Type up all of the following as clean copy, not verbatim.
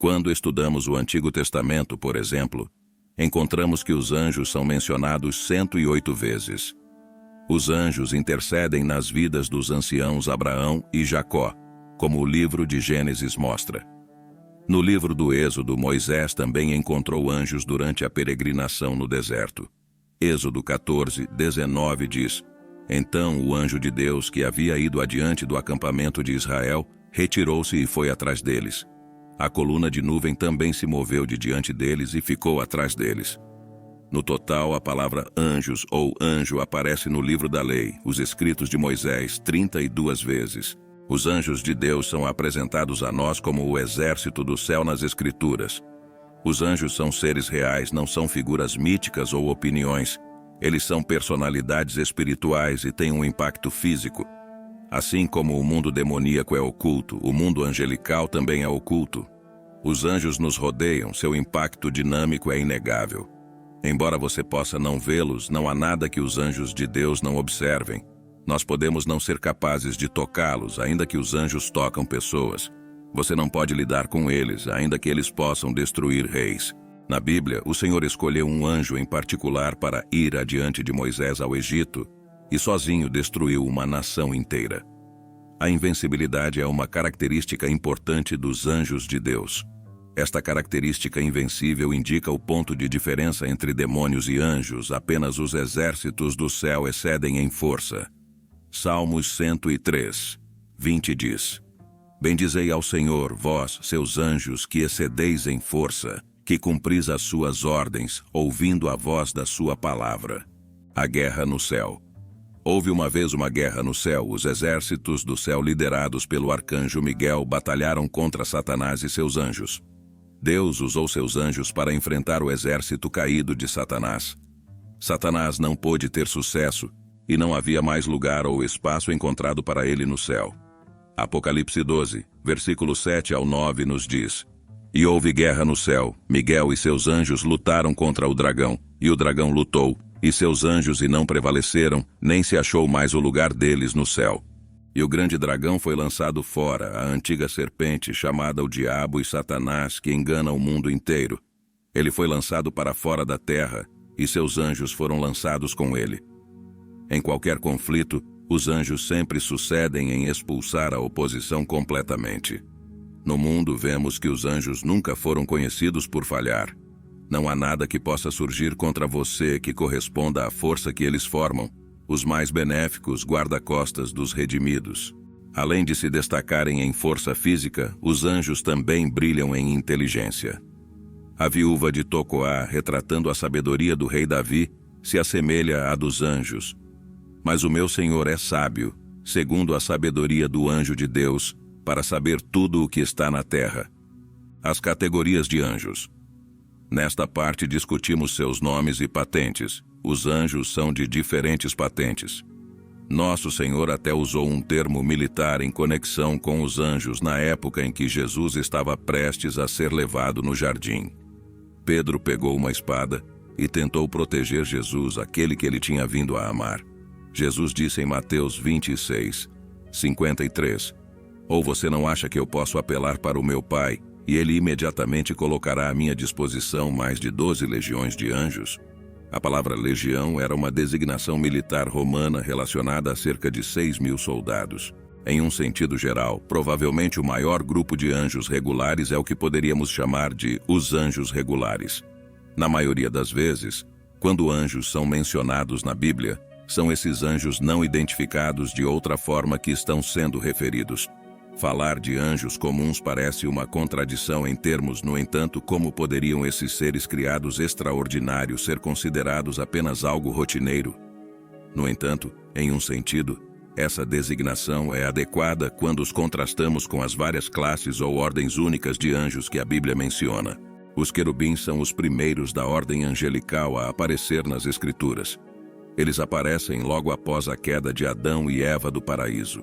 Quando estudamos o Antigo Testamento, por exemplo, encontramos que os anjos são mencionados 108 vezes. Os anjos intercedem nas vidas dos anciãos Abraão e Jacó, como o livro de Gênesis mostra. No livro do Êxodo, Moisés também encontrou anjos durante a peregrinação no deserto. Êxodo 14:19 diz: Então o anjo de Deus, que havia ido adiante do acampamento de Israel, retirou-se e foi atrás deles. A coluna de nuvem também se moveu de diante deles e ficou atrás deles. No total, a palavra anjos ou anjo aparece no livro da lei, os escritos de Moisés, 32 vezes. Os anjos de Deus são apresentados a nós como o exército do céu nas Escrituras. Os anjos são seres reais, não são figuras míticas ou opiniões. Eles são personalidades espirituais e têm um impacto físico. Assim como o mundo demoníaco é oculto, o mundo angelical também é oculto. Os anjos nos rodeiam, seu impacto dinâmico é inegável. Embora você possa não vê-los, não há nada que os anjos de Deus não observem. Nós podemos não ser capazes de tocá-los, ainda que os anjos tocam pessoas. Você não pode lidar com eles, ainda que eles possam destruir reis. Na Bíblia, o Senhor escolheu um anjo em particular para ir adiante de Moisés ao Egito e sozinho destruiu uma nação inteira. A invencibilidade é uma característica importante dos anjos de Deus. Esta característica invencível indica o ponto de diferença entre demônios e anjos. Apenas os exércitos do céu excedem em força. Salmos 103:20 diz: Bendizei ao Senhor, vós, seus anjos, que excedeis em força, que cumpris as suas ordens, ouvindo a voz da sua palavra. A guerra no céu. Houve uma vez uma guerra no céu. Os exércitos do céu, liderados pelo arcanjo Miguel, batalharam contra Satanás e seus anjos. Deus usou seus anjos para enfrentar o exército caído de Satanás. Satanás não pôde ter sucesso, e não havia mais lugar ou espaço encontrado para ele no céu. Apocalipse 12, versículo 7 ao 9 nos diz: E houve guerra no céu, Miguel e seus anjos lutaram contra o dragão, e o dragão lutou, e seus anjos e não prevaleceram, nem se achou mais o lugar deles no céu. E o grande dragão foi lançado fora, a antiga serpente, chamada o Diabo e Satanás, que engana o mundo inteiro. Ele foi lançado para fora da terra, e seus anjos foram lançados com ele. Em qualquer conflito, os anjos sempre sucedem em expulsar a oposição completamente. No mundo, vemos que os anjos nunca foram conhecidos por falhar. Não há nada que possa surgir contra você que corresponda à força que eles formam. Os mais benéficos guarda-costas dos redimidos. Além de se destacarem em força física, os anjos também brilham em inteligência. A viúva de Tocoá, retratando a sabedoria do rei Davi, se assemelha à dos anjos. Mas o meu Senhor é sábio, segundo a sabedoria do anjo de Deus, para saber tudo o que está na terra. As categorias de anjos. Nesta parte discutimos seus nomes e patentes. Os anjos são de diferentes patentes. Nosso Senhor até usou um termo militar em conexão com os anjos na época em que Jesus estava prestes a ser levado no jardim. Pedro pegou uma espada e tentou proteger Jesus, aquele que ele tinha vindo a amar. Jesus disse em Mateus 26:53: Ou você não acha que eu posso apelar para o meu Pai, e ele imediatamente colocará à minha disposição mais de 12 legiões de anjos? A palavra legião era uma designação militar romana relacionada a cerca de 6.000 soldados. Em um sentido geral, provavelmente o maior grupo de anjos regulares é o que poderíamos chamar de os anjos regulares. Na maioria das vezes, quando anjos são mencionados na Bíblia, são esses anjos não identificados de outra forma que estão sendo referidos. Falar de anjos comuns parece uma contradição em termos, no entanto, como poderiam esses seres criados extraordinários ser considerados apenas algo rotineiro? No entanto, em um sentido, essa designação é adequada quando os contrastamos com as várias classes ou ordens únicas de anjos que a Bíblia menciona. Os querubins são os primeiros da ordem angelical a aparecer nas Escrituras. Eles aparecem logo após a queda de Adão e Eva do paraíso.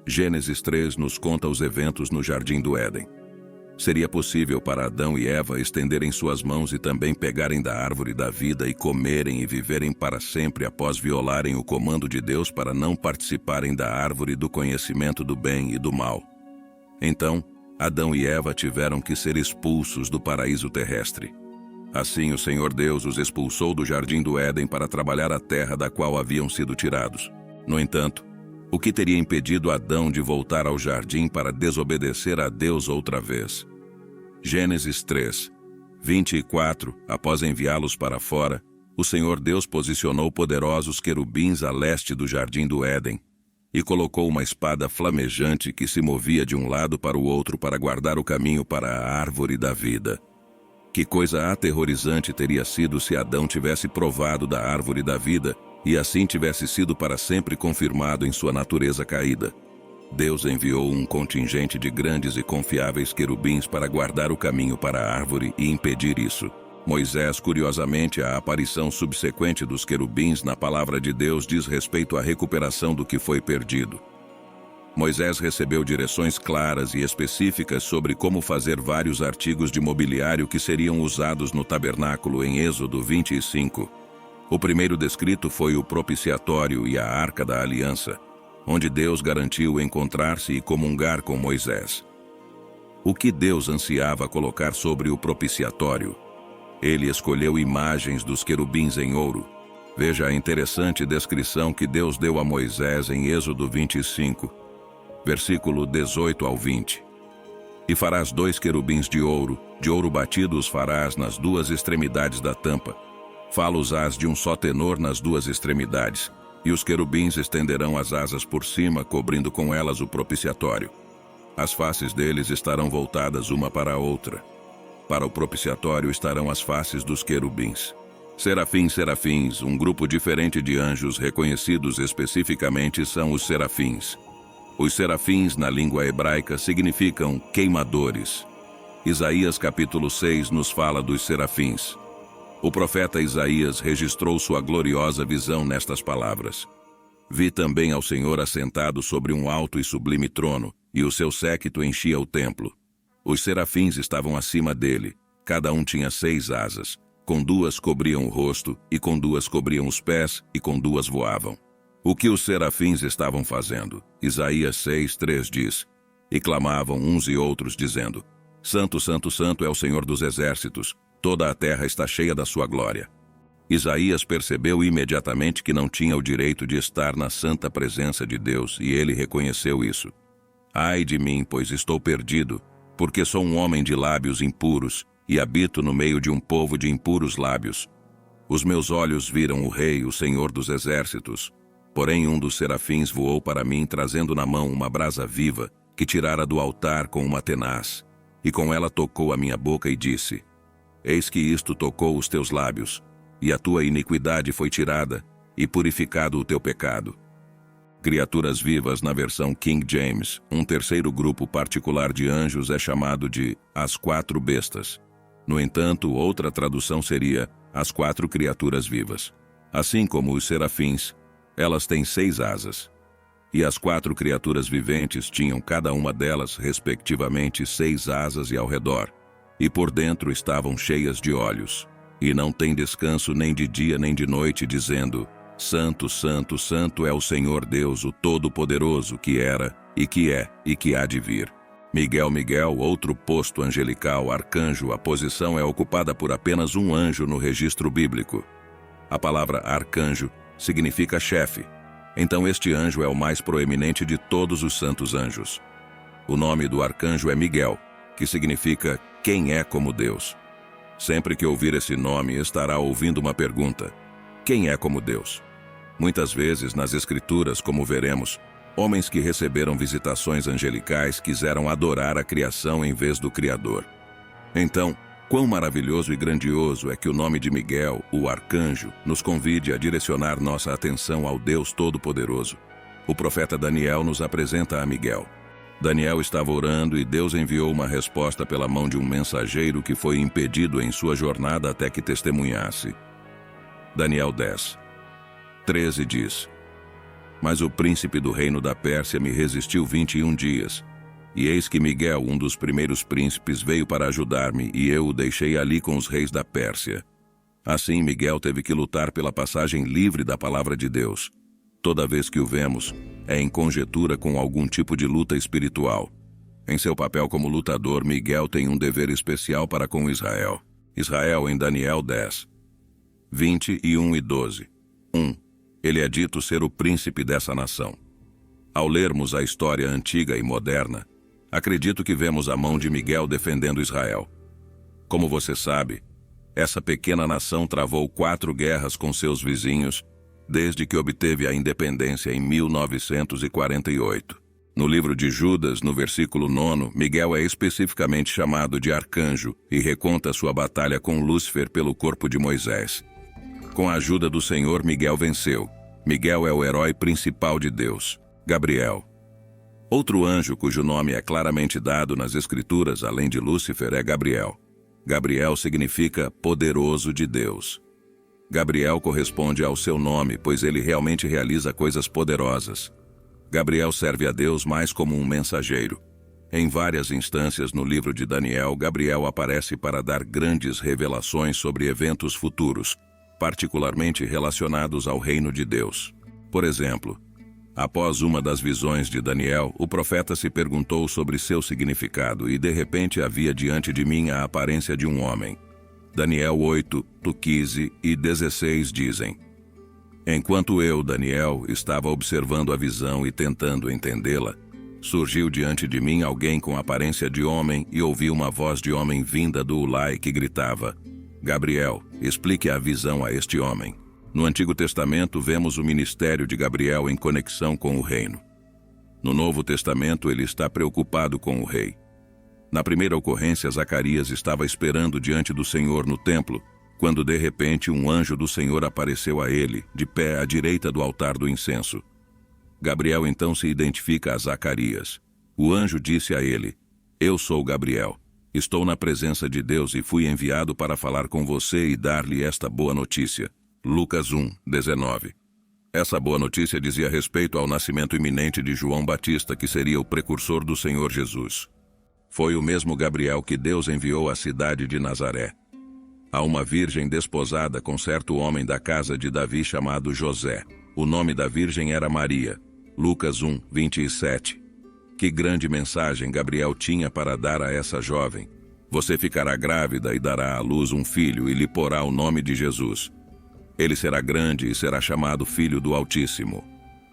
Gênesis 3 nos conta os eventos no Jardim do Éden. Seria possível para Adão e Eva estenderem suas mãos e também pegarem da árvore da vida e comerem e viverem para sempre após violarem o comando de Deus para não participarem da árvore do conhecimento do bem e do mal. Então, Adão e Eva tiveram que ser expulsos do paraíso terrestre. Assim o Senhor Deus os expulsou do jardim do Éden para trabalhar a terra da qual haviam sido tirados. No entanto, o que teria impedido Adão de voltar ao jardim para desobedecer a Deus outra vez? Gênesis 3, 24. Após enviá-los para fora, o Senhor Deus posicionou poderosos querubins a leste do jardim do Éden e colocou uma espada flamejante que se movia de um lado para o outro para guardar o caminho para a árvore da vida. Que coisa aterrorizante teria sido se Adão tivesse provado da árvore da vida e assim tivesse sido para sempre confirmado em sua natureza caída. Deus enviou um contingente de grandes e confiáveis querubins para guardar o caminho para a árvore e impedir isso. Moisés, curiosamente, a aparição subsequente dos querubins na palavra de Deus diz respeito à recuperação do que foi perdido. Moisés recebeu direções claras e específicas sobre como fazer vários artigos de mobiliário que seriam usados no tabernáculo em Êxodo 25. O primeiro descrito foi o propiciatório e a arca da aliança, onde Deus garantiu encontrar-se e comungar com Moisés. O que Deus ansiava colocar sobre o propiciatório? Ele escolheu imagens dos querubins em ouro. Veja a interessante descrição que Deus deu a Moisés em Êxodo 25, versículo 18 ao 20. E farás 2 querubins de ouro batido os farás nas 2 extremidades da tampa. Fá-los-ás de um só tenor nas 2 extremidades, e os querubins estenderão as asas por cima, cobrindo com elas o propiciatório. As faces deles estarão voltadas uma para a outra. Para o propiciatório estarão as faces dos querubins. Serafins, um grupo diferente de anjos reconhecidos especificamente são os serafins. Os serafins, na língua hebraica, significam queimadores. Isaías capítulo 6 nos fala dos serafins. O profeta Isaías registrou sua gloriosa visão nestas palavras. Vi também ao Senhor assentado sobre um alto e sublime trono, e o seu séquito enchia o templo. Os serafins estavam acima dele, cada um tinha 6 asas, com 2 cobriam o rosto, e com 2 cobriam os pés, e com 2 voavam. O que os serafins estavam fazendo? Isaías 6:3 diz: E clamavam uns e outros, dizendo: Santo, Santo, Santo é o Senhor dos exércitos, toda a terra está cheia da sua glória. Isaías percebeu imediatamente que não tinha o direito de estar na santa presença de Deus, e ele reconheceu isso. Ai de mim, pois estou perdido, porque sou um homem de lábios impuros, e habito no meio de um povo de impuros lábios. Os meus olhos viram o Rei, o Senhor dos exércitos. Porém um dos serafins voou para mim, trazendo na mão uma brasa viva, que tirara do altar com uma tenaz, e com ela tocou a minha boca e disse: Eis que isto tocou os teus lábios, e a tua iniquidade foi tirada, e purificado o teu pecado. Criaturas vivas na versão King James, um terceiro grupo particular de anjos é chamado de as 4 bestas. No entanto, outra tradução seria as 4 criaturas vivas. Assim como os serafins, elas têm 6 asas. E as 4 criaturas viventes tinham cada uma delas, respectivamente, 6 asas e ao redor, e por dentro estavam cheias de olhos. E não tem descanso nem de dia nem de noite, dizendo: Santo, Santo, Santo é o Senhor Deus, o Todo-Poderoso, que era, e que é, e que há de vir. Miguel, outro posto angelical, arcanjo, a posição é ocupada por apenas um anjo no registro bíblico. A palavra arcanjo significa chefe. Então este anjo é o mais proeminente de todos os santos anjos. O nome do arcanjo é Miguel, que significa quem é como Deus. Sempre que ouvir esse nome, estará ouvindo uma pergunta: quem é como Deus? Muitas vezes, nas Escrituras, como veremos, homens que receberam visitações angelicais quiseram adorar a criação em vez do Criador. Então, quão maravilhoso e grandioso é que o nome de Miguel, o arcanjo, nos convide a direcionar nossa atenção ao Deus Todo-Poderoso. O profeta Daniel nos apresenta a Miguel. Daniel estava orando e Deus enviou uma resposta pela mão de um mensageiro que foi impedido em sua jornada até que testemunhasse. Daniel 10:13 diz: Mas o príncipe do reino da Pérsia me resistiu 21 dias. E eis que Miguel, um dos primeiros príncipes, veio para ajudar-me, e eu o deixei ali com os reis da Pérsia. Assim, Miguel teve que lutar pela passagem livre da palavra de Deus. Toda vez que o vemos, é em conjetura com algum tipo de luta espiritual. Em seu papel como lutador, Miguel tem um dever especial para com Israel. Israel em Daniel 10, 21 e 12. 1. Ele é dito ser o príncipe dessa nação. Ao lermos a história antiga e moderna, acredito que vemos a mão de Miguel defendendo Israel. Como você sabe, essa pequena nação travou 4 guerras com seus vizinhos desde que obteve a independência em 1948. No livro de Judas, no versículo 9, Miguel é especificamente chamado de arcanjo e reconta sua batalha com Lúcifer pelo corpo de Moisés. Com a ajuda do Senhor, Miguel venceu. Miguel é o herói principal de Deus. Gabriel. Outro anjo cujo nome é claramente dado nas Escrituras, além de Lúcifer, é Gabriel. Gabriel significa poderoso de Deus. Gabriel corresponde ao seu nome, pois ele realmente realiza coisas poderosas. Gabriel serve a Deus mais como um mensageiro. Em várias instâncias no livro de Daniel, Gabriel aparece para dar grandes revelações sobre eventos futuros, particularmente relacionados ao reino de Deus. Por exemplo, após uma das visões de Daniel, o profeta se perguntou sobre seu significado e de repente havia diante de mim a aparência de um homem. Daniel 8, 15 e 16 dizem: Enquanto eu, Daniel, estava observando a visão e tentando entendê-la, surgiu diante de mim alguém com aparência de homem e ouvi uma voz de homem vinda do Ulai que gritava: Gabriel, explique a visão a este homem. No Antigo Testamento vemos o ministério de Gabriel em conexão com o reino. No Novo Testamento ele está preocupado com o rei. Na primeira ocorrência, Zacarias estava esperando diante do Senhor no templo, quando de repente um anjo do Senhor apareceu a ele, de pé à direita do altar do incenso. Gabriel então se identifica a Zacarias. O anjo disse a ele: Eu sou Gabriel. Estou na presença de Deus e fui enviado para falar com você e dar-lhe esta boa notícia. Lucas 1, 19. Essa boa notícia dizia respeito ao nascimento iminente de João Batista, que seria o precursor do Senhor Jesus. Foi o mesmo Gabriel que Deus enviou à cidade de Nazaré, a uma virgem desposada com certo homem da casa de Davi chamado José. O nome da virgem era Maria. Lucas 1, 27. Que grande mensagem Gabriel tinha para dar a essa jovem. Você ficará grávida e dará à luz um filho e lhe porá o nome de Jesus. Ele será grande e será chamado Filho do Altíssimo.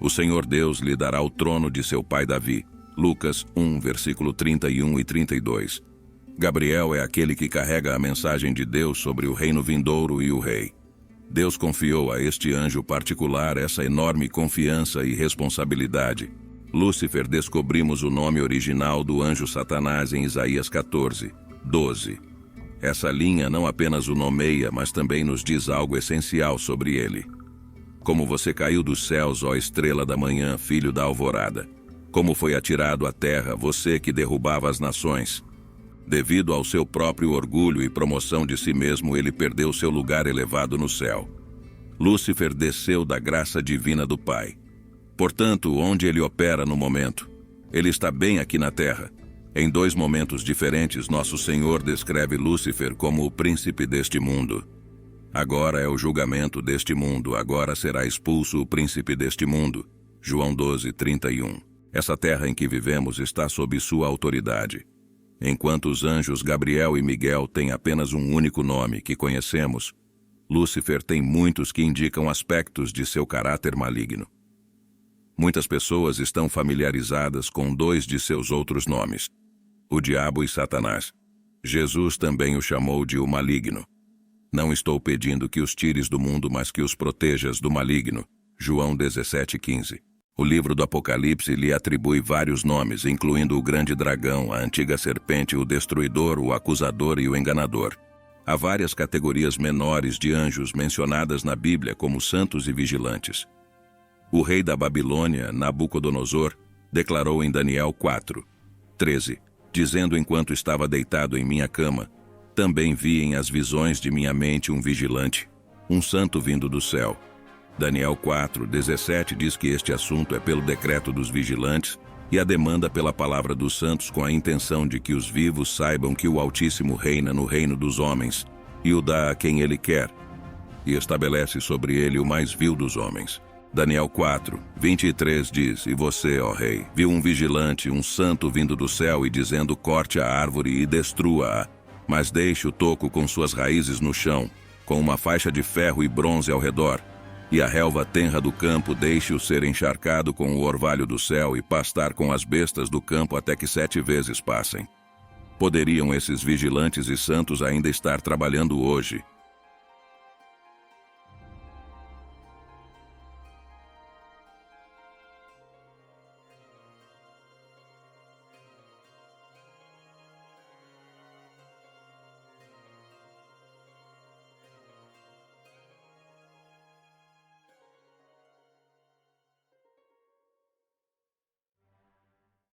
O Senhor Deus lhe dará o trono de seu pai Davi. Lucas 1, versículo 31 e 32. Gabriel é aquele que carrega a mensagem de Deus sobre o reino vindouro e o rei. Deus confiou a este anjo particular essa enorme confiança e responsabilidade. Lúcifer, descobrimos o nome original do anjo Satanás em Isaías 14, 12. Essa linha não apenas o nomeia, mas também nos diz algo essencial sobre ele. Como você caiu dos céus, ó estrela da manhã, filho da alvorada. Como foi atirado à terra, você que derrubava as nações. Devido ao seu próprio orgulho e promoção de si mesmo, ele perdeu seu lugar elevado no céu. Lúcifer desceu da graça divina do Pai. Portanto, onde ele opera no momento? Ele está bem aqui na terra. Em 2 momentos diferentes, nosso Senhor descreve Lúcifer como o príncipe deste mundo. Agora é o julgamento deste mundo, agora será expulso o príncipe deste mundo. João 12, 31. Essa terra em que vivemos está sob sua autoridade. Enquanto os anjos Gabriel e Miguel têm apenas um único nome que conhecemos, Lúcifer tem muitos que indicam aspectos de seu caráter maligno. Muitas pessoas estão familiarizadas com 2 de seus outros nomes, o diabo e Satanás. Jesus também o chamou de o maligno. Não estou pedindo que os tires do mundo, mas que os protejas do maligno. João 17,15. O livro do Apocalipse lhe atribui vários nomes, incluindo o grande dragão, a antiga serpente, o destruidor, o acusador e o enganador. Há várias categorias menores de anjos mencionadas na Bíblia como santos e vigilantes. O rei da Babilônia, Nabucodonosor, declarou em Daniel 4, 13, dizendo enquanto estava deitado em minha cama, também vi em as visões de minha mente um vigilante, um santo vindo do céu. Daniel 4, 17 diz que este assunto é pelo decreto dos vigilantes e a demanda pela palavra dos santos com a intenção de que os vivos saibam que o Altíssimo reina no reino dos homens e o dá a quem ele quer, e estabelece sobre ele o mais vil dos homens. Daniel 4, 23 diz: E você, ó rei, viu um vigilante, um santo vindo do céu e dizendo: corte a árvore e destrua-a, mas deixe o toco com suas raízes no chão, com uma faixa de ferro e bronze ao redor, e a relva tenra do campo deixe-o ser encharcado com o orvalho do céu e pastar com as bestas do campo até que 7 vezes passem. Poderiam esses vigilantes e santos ainda estar trabalhando hoje,